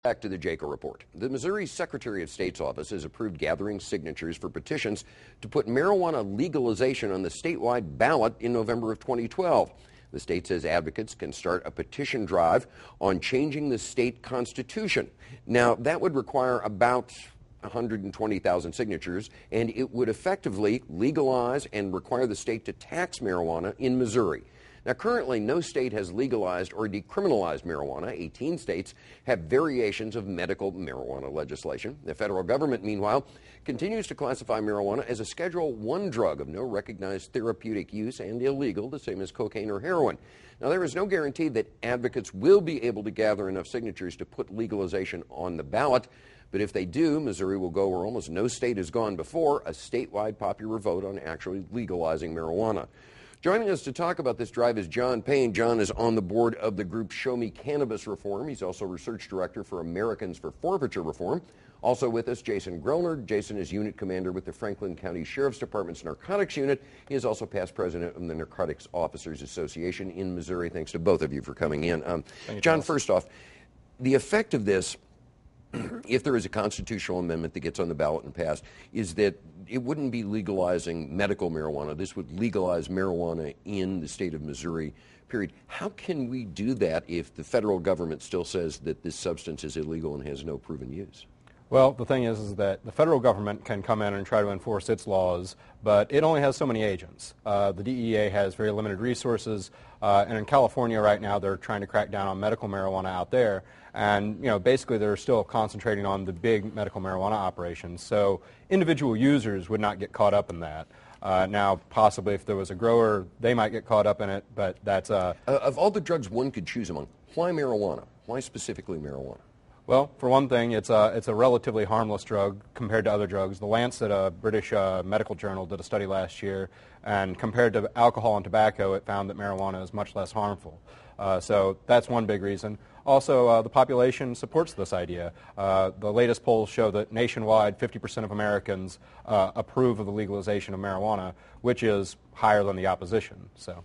Back to the Jaco report. The Missouri Secretary of State's office has approved gathering signatures for petitions to put marijuana legalization on the statewide ballot in November of 2012. The state says advocates can start a petition drive on changing the state constitution. Now, that would require about 120,000 signatures, and it would effectively legalize and require the state to tax marijuana in Missouri. Now, currently, no state has legalized or decriminalized marijuana. 18 states have variations of medical marijuana legislation. The federal government, meanwhile, continues to classify marijuana as a Schedule I drug of no recognized therapeutic use and illegal, the same as cocaine or heroin. Now, there is no guarantee that advocates will be able to gather enough signatures to put legalization on the ballot. But if they do, Missouri will go where almost no state has gone before, a statewide popular vote on actually legalizing marijuana. Joining us to talk about this drive is John Payne. John is on the board of the group Show Me Cannabis Reform. He's also research director for Americans for Forfeiture Reform. Also with us, Jason Grellner. Jason is unit commander with the Franklin County Sheriff's Department's Narcotics Unit. He is also past president of the Narcotics Officers Association in Missouri. Thanks to both of you for coming in. John, first off, the effect of this, if there is a constitutional amendment that gets on the ballot and passed, is that it wouldn't be legalizing medical marijuana. This would legalize marijuana in the state of Missouri, period. How can we do that if the federal government still says that this substance is illegal and has no proven use? Well, the thing is that the federal government can come in and try to enforce its laws, but it only has so many agents. The DEA has very limited resources, and in California right now they're trying to crack down on medical marijuana out there, and basically they're still concentrating on the big medical marijuana operations. So individual users would not get caught up in that. Now, possibly if there was a grower, they might get caught up in it, but that's of all the drugs one could choose among, why marijuana? Why specifically marijuana? Well, for one thing, it's a relatively harmless drug compared to other drugs. The Lancet, a British medical journal, did a study last year, and compared to alcohol and tobacco, it found that marijuana is much less harmful. So that's one big reason. Also, the population supports this idea. The latest polls show that nationwide, 50% of Americans approve of the legalization of marijuana, which is higher than the opposition. So,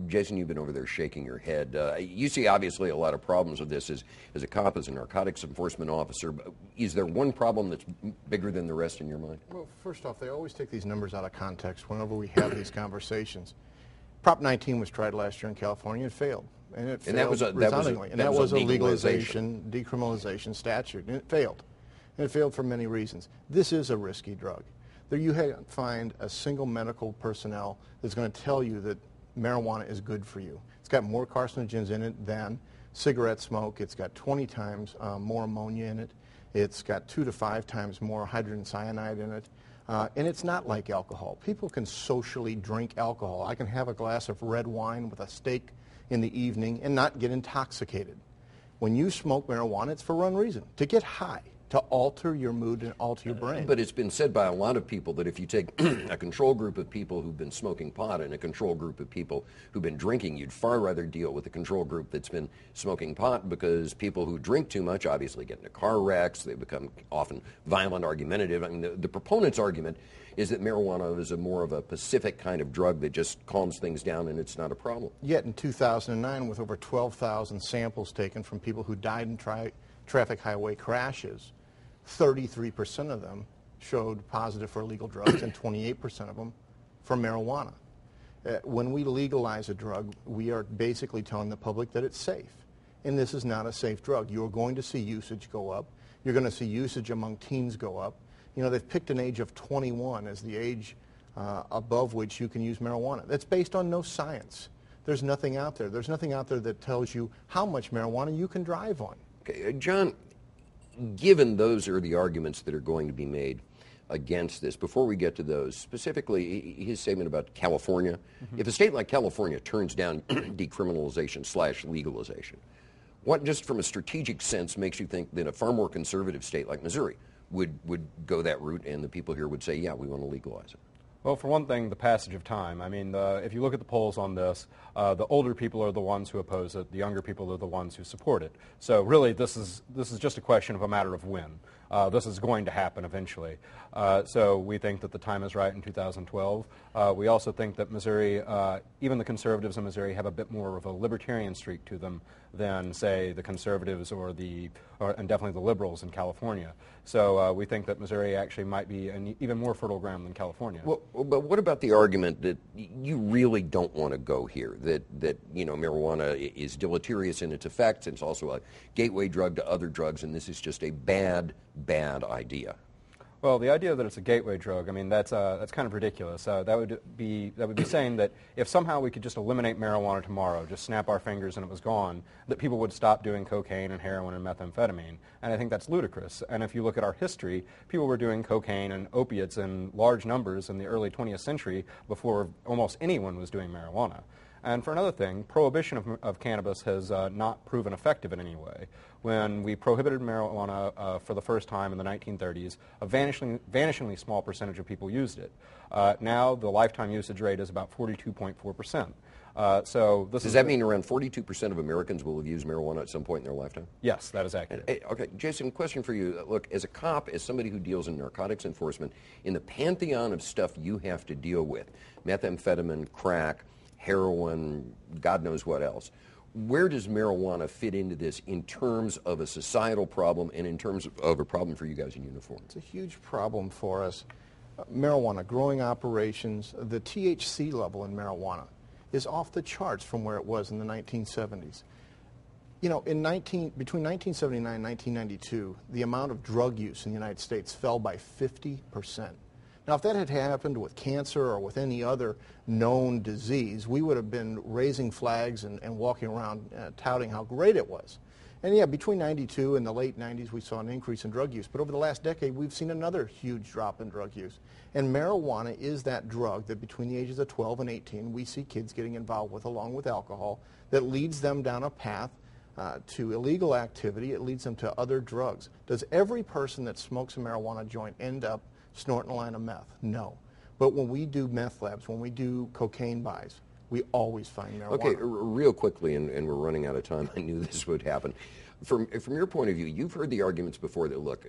Jason, you've been over there shaking your head. You see obviously a lot of problems with this as a cop, as a narcotics enforcement officer. Is there one problem that's bigger than the rest in your mind? Well, first off, they always take these numbers out of context whenever we have these conversations. Prop 19 was tried last year in California and failed. And it failed resoundingly. And that was a legalization, decriminalization statute, and it failed. And it failed for many reasons. This is a risky drug. There you find a single medical personnel that's going to tell you that marijuana is good for you. It's got more carcinogens in it than cigarette smoke. It's got 20 times more ammonia in it. It's got 2 to 5 times more hydrogen cyanide in it. And it's not like alcohol. People can socially drink alcohol. I can have a glass of red wine with a steak in the evening and not get intoxicated. When you smoke marijuana, it's for one reason, to get high, to alter your mood and alter your brain. But it's been said by a lot of people that if you take a control group of people who've been smoking pot and a control group of people who've been drinking, you'd far rather deal with the control group that's been smoking pot, because people who drink too much obviously get into car wrecks, they become often violent, argumentative. I mean, the proponent's argument is that marijuana is more of a pacific kind of drug that just calms things down and it's not a problem. Yet in 2009, with over 12,000 samples taken from people who died in traffic highway crashes, 33% of them showed positive for illegal drugs and 28% of them for marijuana. When we legalize a drug, we are basically telling the public that it's safe. And this is not a safe drug. You're going to see usage go up. You're going to see usage among teens go up. You know, they've picked an age of 21 as the age above which you can use marijuana. That's based on no science. There's nothing out there. There's nothing out there that tells you how much marijuana you can drive on. Okay, John, given those are the arguments that are going to be made against this, before we get to those, specifically his statement about California, if a state like California turns down decriminalization / legalization, what, just from a strategic sense, makes you think that a far more conservative state like Missouri would go that route and the people here would say, yeah, we want to legalize it? Well, for one thing, the passage of time. I mean, if you look at the polls on this, the older people are the ones who oppose it. The younger people are the ones who support it. So really, this is just a question of a matter of when. This is going to happen eventually. So we think that the time is right in 2012. We also think that Missouri, even the conservatives in Missouri, have a bit more of a libertarian streak to them than, say, the conservatives and definitely the liberals in California. So we think that Missouri actually might be an even more fertile ground than California. Well, but what about the argument that you really don't want to go here, that marijuana is deleterious in its effects, it's also a gateway drug to other drugs, and this is just a bad idea? Well, the idea that it's a gateway drug, I mean, that's kind of ridiculous. That would be saying that if somehow we could just eliminate marijuana tomorrow, just snap our fingers and it was gone, that people would stop doing cocaine and heroin and methamphetamine. And I think that's ludicrous. And if you look at our history, people were doing cocaine and opiates in large numbers in the early 20th century before almost anyone was doing marijuana. And for another thing, prohibition of cannabis has not proven effective in any way. When we prohibited marijuana for the first time in the 1930s, a vanishingly small percentage of people used it. Now the lifetime usage rate is about 42.4%. Does that mean around 42% of Americans will have used marijuana at some point in their lifetime? Yes, that is accurate. Okay, Jason, question for you. Look, as a cop, as somebody who deals in narcotics enforcement, in the pantheon of stuff you have to deal with, methamphetamine, crack, heroin, God knows what else, where does marijuana fit into this in terms of a societal problem and in terms of a problem for you guys in uniform? It's a huge problem for us. Marijuana, growing operations, the THC level in marijuana is off the charts from where it was in the 1970s. You know, between 1979 and 1992, the amount of drug use in the United States fell by 50%. Now, if that had happened with cancer or with any other known disease, we would have been raising flags and walking around touting how great it was. And yeah, between 92 and the late 90s, we saw an increase in drug use. But over the last decade, we've seen another huge drop in drug use. And marijuana is that drug that between the ages of 12 and 18, we see kids getting involved with, along with alcohol, that leads them down a path to illegal activity. It leads them to other drugs. Does every person that smokes a marijuana joint end up snorting a line of meth? No. But when we do meth labs, when we do cocaine buys, we always find marijuana. Okay, real quickly, and we're running out of time. I knew this would happen. From your point of view, you've heard the arguments before that, look,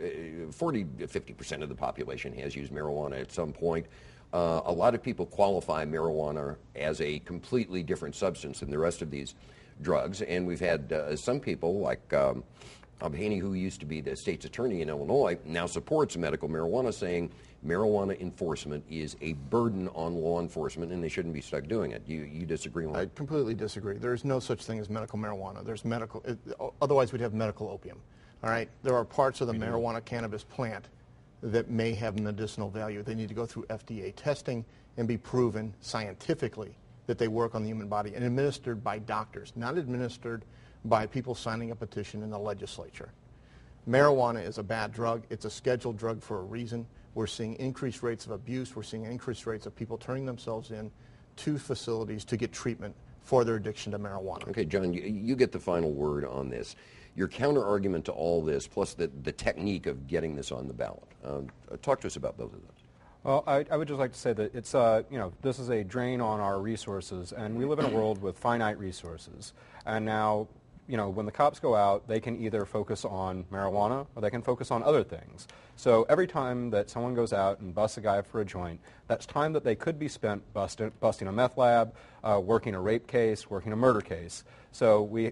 40 to 50% of the population has used marijuana at some point. A lot of people qualify marijuana as a completely different substance than the rest of these drugs, and we've had some people like Payne, who used to be the state's attorney in Illinois, now supports medical marijuana, saying marijuana enforcement is a burden on law enforcement and they shouldn't be stuck doing it. You disagree with that? I completely disagree. There's no such thing as medical marijuana. There's otherwise we'd have medical opium. All right? There are parts of the marijuana cannabis plant that may have medicinal value. They need to go through FDA testing and be proven scientifically that they work on the human body and administered by doctors, not administered by people signing a petition in the legislature. Marijuana is a bad drug. It's a scheduled drug for a reason. We're seeing increased rates of abuse. We're seeing increased rates of people turning themselves in to facilities to get treatment for their addiction to marijuana. Okay, John, you get the final word on this. Your counter-argument to all this, plus the technique of getting this on the ballot. Talk to us about both of those. Well, I would just like to say that it's, this is a drain on our resources, and we live in a world with finite resources. And now, when the cops go out, they can either focus on marijuana or they can focus on other things. So every time that someone goes out and busts a guy for a joint, that's time that they could be spent busting a meth lab, working a rape case, working a murder case. So we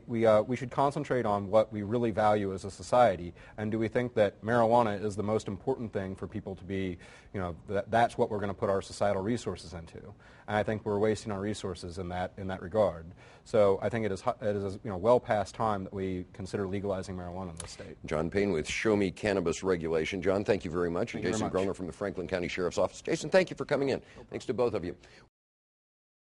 should concentrate on what we really value as a society, and do we think that marijuana is the most important thing for people to be, that's what we're going to put our societal resources into. And I think we're wasting our resources in that regard. So I think it is well past time that we consider legalizing marijuana in this state. John Payne with Show Me Cannabis Regulation. John, thank you very much. Thank Jason Grellner from the Franklin County Sheriff's Office. Jason, thank you for coming in. Thanks to both of you.